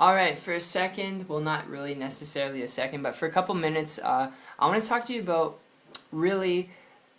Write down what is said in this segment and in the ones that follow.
Alright, for a second, well, not really necessarily a second, but for a couple minutes, I want to talk to you about really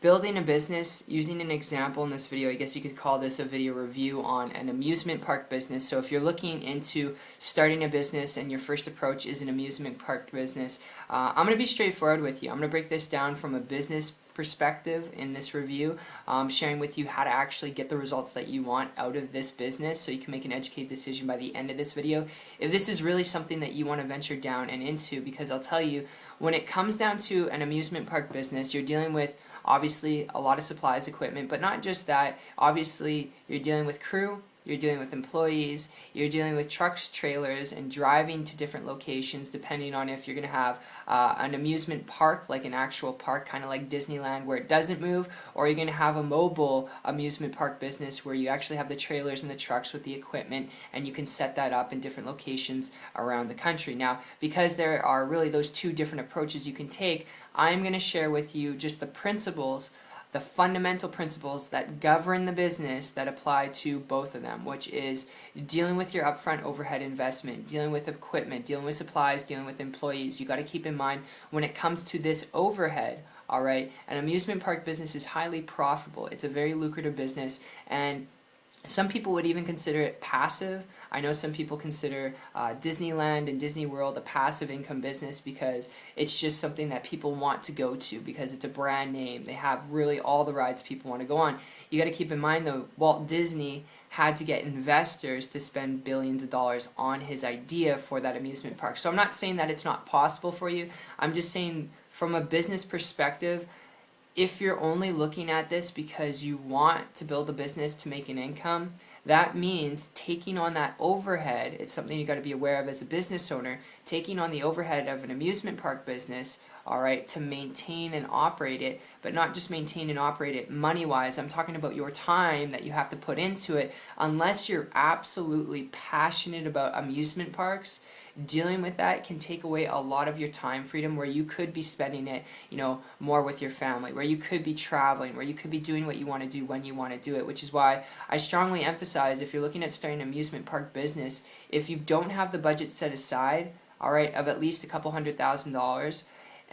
building a business using an example in this video. I guess you could call this a video review on an amusement park business. So if you're looking into starting a business and your first approach is an amusement park business, I'm going to be straightforward with you. I'm going to break this down from a business perspective in this review, sharing with you how to actually get the results that you want out of this business so you can make an educated decision by the end of this video if this is really something that you want to venture down and into. Because I'll tell you, when it comes down to an amusement park business, you're dealing with obviously a lot of supplies, equipment, but not just that. Obviously you're dealing with crew, you're dealing with employees, you're dealing with trucks, trailers, and driving to different locations depending on if you're going to have an amusement park, like an actual park, kind of like Disneyland, where it doesn't move, or you're going to have a mobile amusement park business where you actually have the trailers and the trucks with the equipment, and you can set that up in different locations around the country. Now, because there are really those two different approaches you can take, I'm going to share with you just the principles, the fundamental principles that govern the business that apply to both of them, which is dealing with your upfront overhead investment, dealing with equipment, dealing with supplies, dealing with employees. You got to keep in mind when it comes to this overhead, all right, an amusement park business is highly profitable. It's a very lucrative business, and some people would even consider it passive. I know some people consider Disneyland and Disney World a passive income business because it's just something that people want to go to because it's a brand name. They have really all the rides people want to go on. You got to keep in mind though, Walt Disney had to get investors to spend billions of dollars on his idea for that amusement park. So I'm not saying that it's not possible for you. I'm just saying from a business perspective, if you're only looking at this because you want to build a business to make an income, that means taking on that overhead. It's something you got to be aware of as a business owner, taking on the overhead of an amusement park business, all right, to maintain and operate it, but not just maintain and operate it money-wise. I'm talking about your time that you have to put into it. Unless you're absolutely passionate about amusement parks, dealing with that can take away a lot of your time freedom where you could be spending it, more with your family, where you could be traveling, where you could be doing what you want to do when you want to do it, which is why I strongly emphasize if you're looking at starting an amusement park business, if you don't have the budget set aside, all right, of at least a couple $100,000,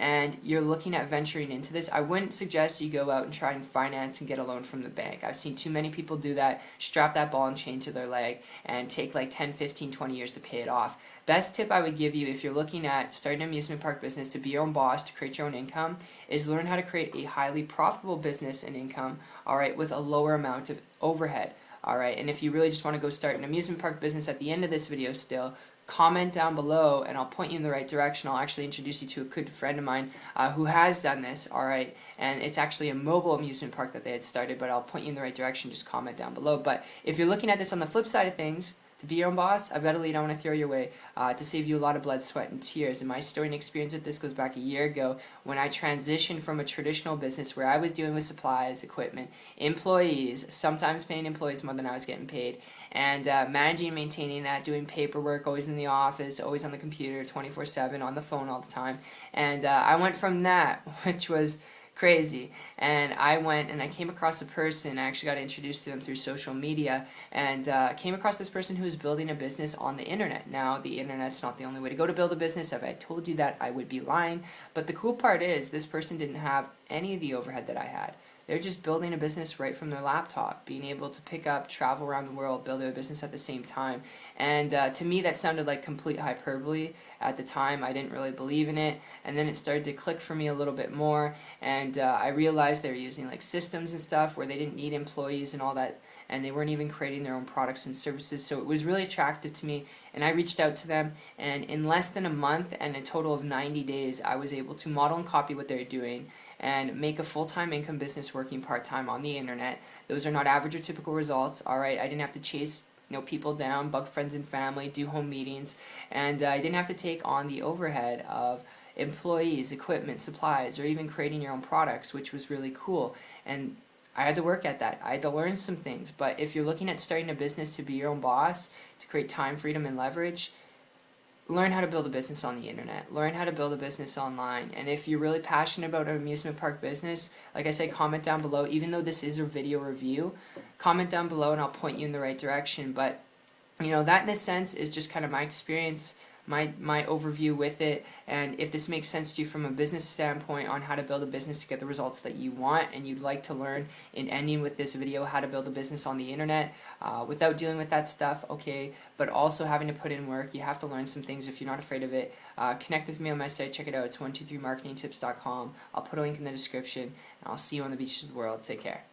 and you're looking at venturing into this, I wouldn't suggest you go out and try and finance and get a loan from the bank. I've seen too many people do that, strap that ball and chain to their leg, and take like 10, 15, 20 years to pay it off. Best tip I would give you if you're looking at starting an amusement park business to be your own boss, to create your own income, is learn how to create a highly profitable business and income, alright, with a lower amount of overhead. Alright, and if you really just want to go start an amusement park business at the end of this video still, comment down below and I'll point you in the right direction. I'll actually introduce you to a good friend of mine who has done this, alright, and it's actually a mobile amusement park that they had started, but I'll point you in the right direction. Just comment down below. But if you're looking at this on the flip side of things, to be your own boss, I've got a lead I want to throw your way to save you a lot of blood, sweat, and tears. And my story and experience with this goes back a year ago when I transitioned from a traditional business where I was dealing with supplies, equipment, employees, sometimes paying employees more than I was getting paid, and managing and maintaining that, doing paperwork, always in the office, always on the computer, 24/7, on the phone all the time. And I went from that, which was crazy, and I went and I came across a person. I actually got introduced to them through social media, and came across this person who was building a business on the internet. Now, the internet's not the only way to go to build a business. If I told you that, I would be lying. But the cool part is this person didn't have any of the overhead that I had. They're just building a business right from their laptop, being able to pick up, travel around the world, build their business at the same time. And to me, that sounded like complete hyperbole. At the time, I didn't really believe in it, and then it started to click for me a little bit more, and I realized they were using like systems and stuff where they didn't need employees and all that, and they weren't even creating their own products and services. So it was really attractive to me, and I reached out to them, and in less than a month and a total of 90 days, I was able to model and copy what they're doing and make a full-time income business working part-time on the internet. Those are not average or typical results, alright? I didn't have to chase people down, bug friends and family, do home meetings, and I didn't have to take on the overhead of employees, equipment, supplies, or even creating your own products, which was really cool. And I had to work at that. I had to learn some things. But if you're looking at starting a business to be your own boss, to create time, freedom, and leverage, learn how to build a business on the internet. Learn how to build a business online. And if you're really passionate about an amusement park business, like I said, comment down below. Even though this is a video review, comment down below and I'll point you in the right direction. But that in a sense is just kind of my experience, my overview with it. And if this makes sense to you from a business standpoint on how to build a business to get the results that you want, and you'd like to learn in ending with this video how to build a business on the internet without dealing with that stuff, okay, but also having to put in work, you have to learn some things if you're not afraid of it. Connect with me on my site, check it out, it's 123marketingtips.com. I'll put a link in the description, and I'll see you on the beaches of the world. Take care.